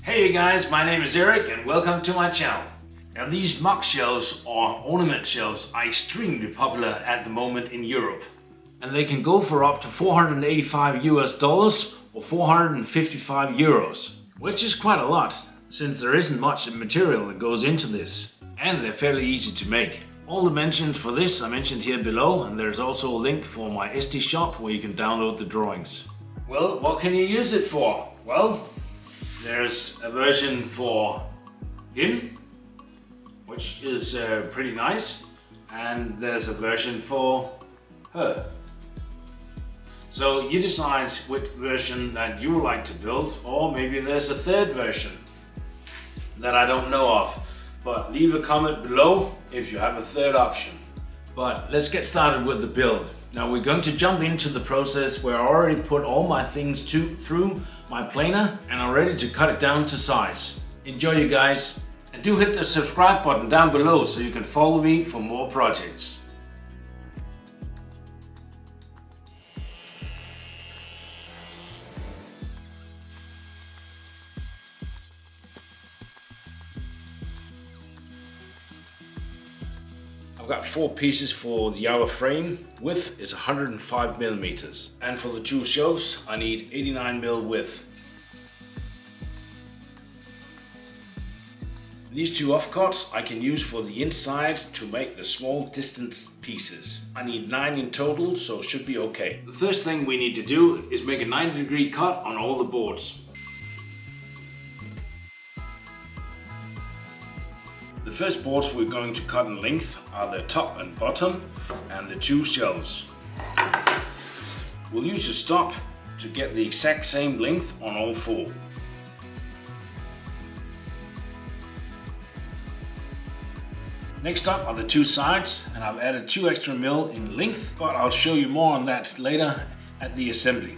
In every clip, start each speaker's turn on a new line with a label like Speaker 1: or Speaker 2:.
Speaker 1: Hey you guys, my name is Eric and welcome to my channel. Now these mug shelves or ornament shelves are extremely popular at the moment in Europe. And they can go for up to $485 or 455 euros, which is quite a lot since there isn't much material that goes into this. And they're fairly easy to make. All the dimensions for this are mentioned here below, and there's also a link for my SD shop where you can download the drawings. Well, what can you use it for? Well, there's a version for him, which is pretty nice, and there's a version for her. So you decide which version that you would like to build, or maybe there's a third version that I don't know of. But leave a comment below if you have a third option. But let's get started with the build. Now we're going to jump into the process where I already put all my things through my planer and I'm ready to cut it down to size. Enjoy you guys, and do hit the subscribe button down below so you can follow me for more projects. I've got 4 pieces for the outer frame. Width is 105 millimeters. And for the 2 shelves, I need 89 mm width. These 2 offcuts I can use for the inside to make the small distance pieces. I need 9 in total, so it should be okay. The first thing we need to do is make a 90-degree cut on all the boards. The first boards we're going to cut in length are the top and bottom and the 2 shelves. We'll use a stop to get the exact same length on all 4. Next up are the 2 sides, and I've added 2 extra mil in length, but I'll show you more on that later at the assembly.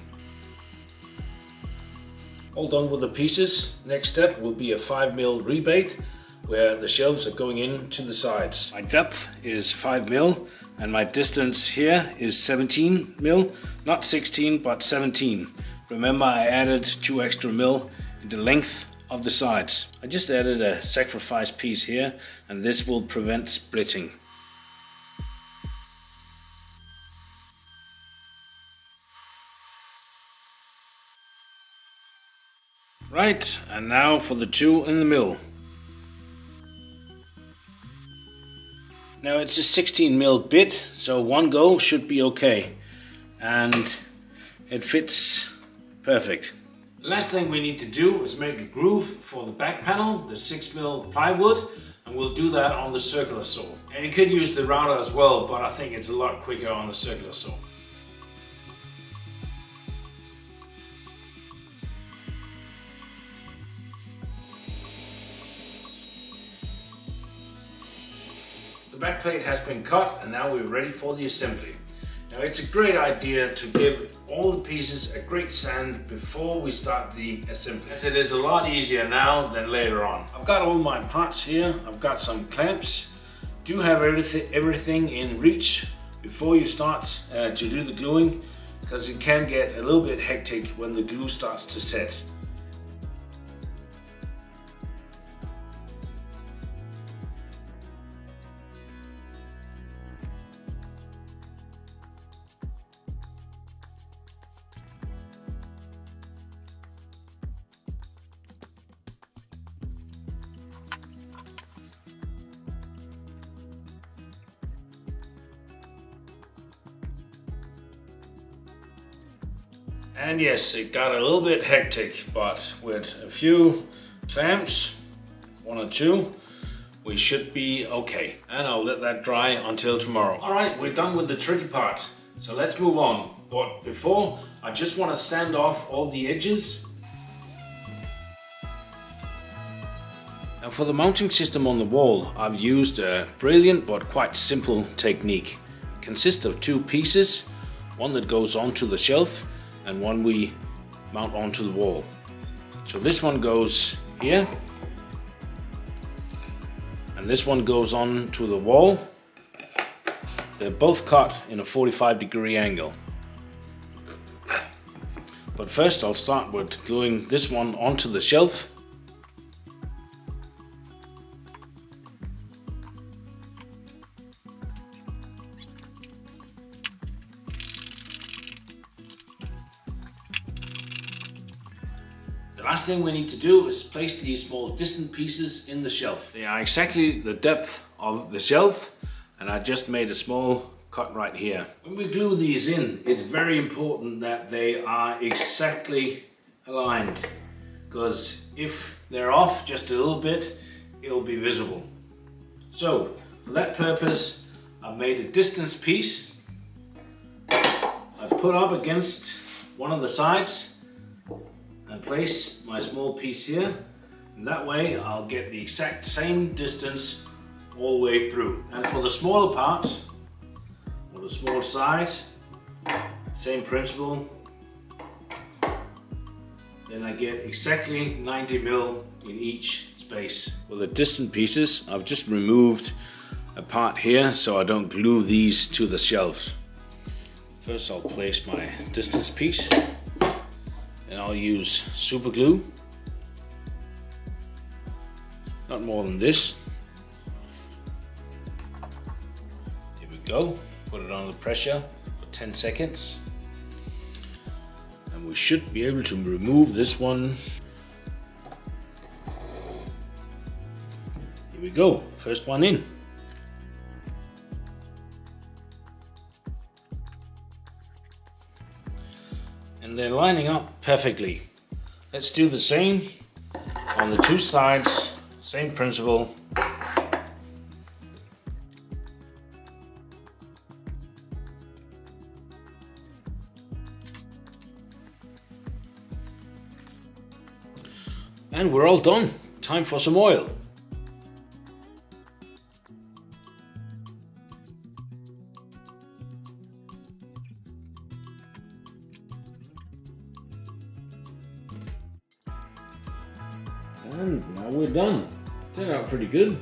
Speaker 1: All done with the pieces. Next step will be a 5 mm rebate, where the shelves are going into the sides. My depth is 5 mm and my distance here is 17 mm, not 16 but 17. Remember, I added 2 extra mil in the length of the sides. I just added a sacrifice piece here, and this will prevent splitting. Right, and now for the 2 in the middle. Now it's a 16 mm bit, so one go should be okay, and it fits perfect. The last thing we need to do is make a groove for the back panel, the 6 mm plywood, and we'll do that on the circular saw. And you could use the router as well, but I think it's a lot quicker on the circular saw. The back plate has been cut, and now we're ready for the assembly. Now it's a great idea to give all the pieces a great sand before we start the assembly, as it is a lot easier now than later on. I've got all my parts here. I've got some clamps. Do have everything in reach before you start to do the gluing, because it can get a little bit hectic when the glue starts to set. And yes, it got a little bit hectic, but with a few clamps, 1 or 2, we should be okay. And I'll let that dry until tomorrow. Alright, we're done with the tricky part, so let's move on. But before, I just want to sand off all the edges. Now for the mounting system on the wall, I've used a brilliant but quite simple technique. It consists of 2 pieces, one that goes onto the shelf and one we mount onto the wall. So this one goes here, and this one goes on to the wall. They're both cut in a 45-degree angle. But first I'll start with gluing this one onto the shelf. Last thing we need to do is place these small distant pieces in the shelf. They are exactly the depth of the shelf, and I just made a small cut right here. When we glue these in, it's very important that they are exactly aligned, because if they're off just a little bit, it'll be visible. So for that purpose, I've made a distance piece. I put up against one of the sides and place my small piece here, and that way I'll get the exact same distance all the way through. And for the smaller part, or the small side, same principle. Then I get exactly 90 mil in each space. For the distant pieces, I've just removed a part here so I don't glue these to the shelves. First I'll place my distance piece, and I'll use super glue. Not more than this. Here we go. Put it under pressure for 10 seconds. And we should be able to remove this one. Here we go. First one in. And they're lining up perfectly. Let's do the same on the two sides, same principle. And we're all done. Time for some oil. And now we're done. Turned out pretty good.